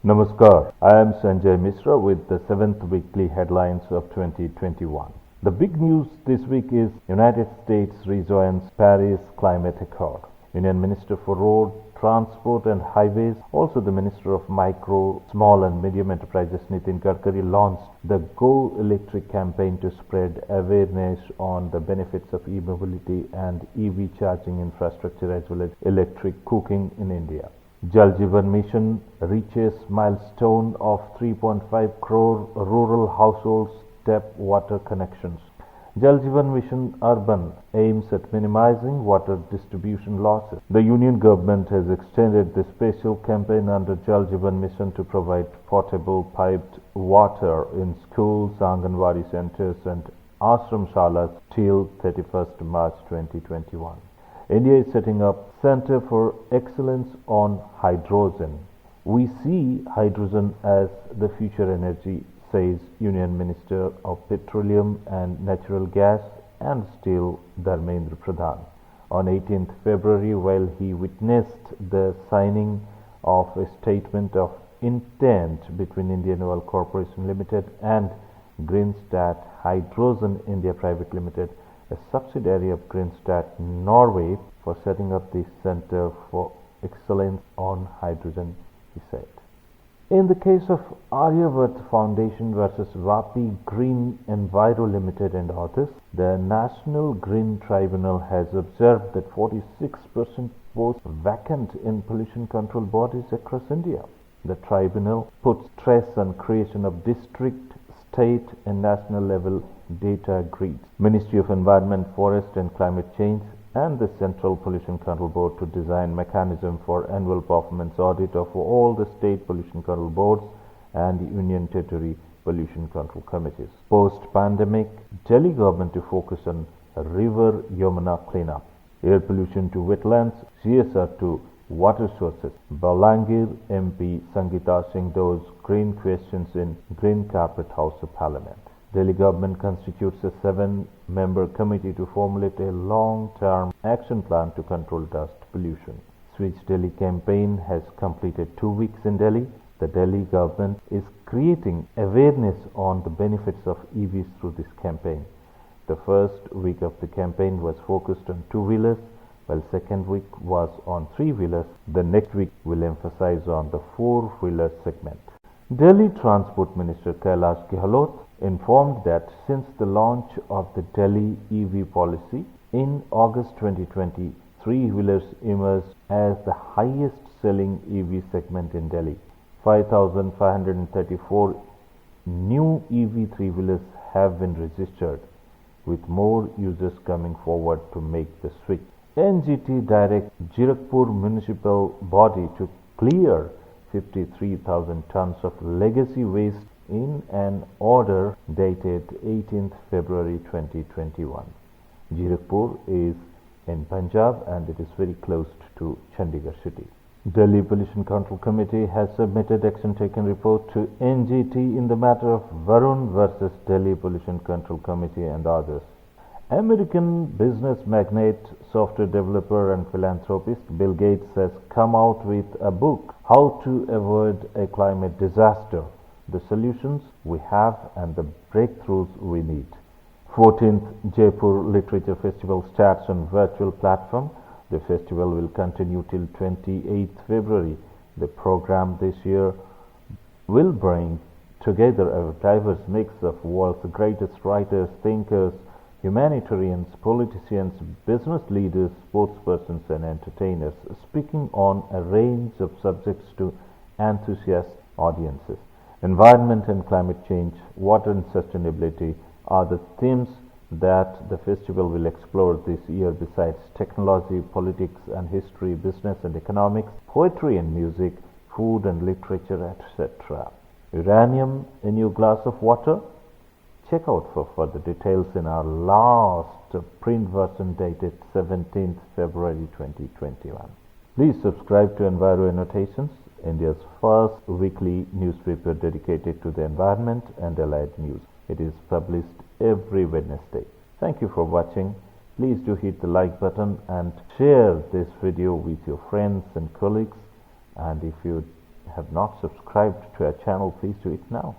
Namaskar, I am Sanjay Mishra with the 7th weekly headlines of 2021. The big news this week is United States rejoins Paris Climate Accord. Union Minister for Road, Transport and Highways, also the Minister of Micro, Small and Medium Enterprises Nitin Gadkari launched the Go Electric campaign to spread awareness on the benefits of e-mobility and EV charging infrastructure as well as electric cooking in India. Jal Jeevan Mission reaches milestone of 3.5 crore rural households tap water connections. Jal Jeevan Mission Urban aims at minimizing water distribution losses. The Union government has extended the special campaign under Jal Jeevan Mission to provide potable piped water in schools, anganwadi centers and Ashramshalas till 31st March 2021. India is setting up Center for Excellence on Hydrogen. We see hydrogen as the future energy, says Union Minister of Petroleum and Natural Gas and Steel Dharmendra Pradhan. On 18th February, while he witnessed the signing of a statement of intent between IndianOil Corporation Limited and Greenstat Hydrogen India Pvt, a subsidiary of Greenstat Norway, for setting up the Center for Excellence on Hydrogen, he said. In the case of Aryavart Foundation versus Vapi Green Enviro Limited and others, the National Green Tribunal has observed that 46% posts vacant in pollution control bodies across India. The tribunal puts stress on creation of district, state and national level data grids. Ministry of Environment, Forest and Climate Change and the Central Pollution Control Board to design mechanism for annual performance audit of all the state pollution control boards and Union Territory pollution control committees. Post-pandemic, Delhi government to focus on river Yamuna cleanup, air pollution to wetlands, CSR to water sources. Balangir MP Sangeeta Singh Do's green questions in Green Carpet House of Parliament. Delhi government constitutes a 7-member committee to formulate a long-term action plan to control dust pollution. Switch Delhi campaign has completed 2 weeks in Delhi. The Delhi government is creating awareness on the benefits of EVs through this campaign. The first week of the campaign was focused on two-wheelers, while second week was on three-wheelers. The next week will emphasize on the four-wheeler segment. Delhi Transport Minister Kailash Gehlot informed that since the launch of the Delhi EV policy in August 2020, three-wheelers emerged as the highest selling EV segment in Delhi. 5,534 new EV three-wheelers have been registered, with more users coming forward to make the switch. NGT directs Jirakpur municipal body to clear 53,000 tons of legacy waste in an order dated 18th February 2021. Jirakpur is in Punjab and it is very close to Chandigarh city. Delhi Pollution Control Committee has submitted action taken report to NGT in the matter of Varun versus Delhi Pollution Control Committee and others. American business magnate, software developer and philanthropist Bill Gates has come out with a book, How to Avoid a Climate Disaster, the solutions we have and the breakthroughs we need. 14th Jaipur Literature Festival starts on virtual platform. The festival will continue till 28th February. The program this year will bring together a diverse mix of world's greatest writers, thinkers, humanitarians, politicians, business leaders, sportspersons and entertainers, speaking on a range of subjects to enthusiast audiences. Environment and climate change, water and sustainability are the themes that the festival will explore this year, besides technology, politics and history, business and economics, poetry and music, food and literature, etc. Uranium in your glass of water? Check out for further details in our last print version dated 17th February 2021. Please subscribe to Enviro Annotations, India's first weekly newspaper dedicated to the environment and allied news. It is published every Wednesday. Thank you for watching. Please do hit the like button and share this video with your friends and colleagues. And if you have not subscribed to our channel, please do it now.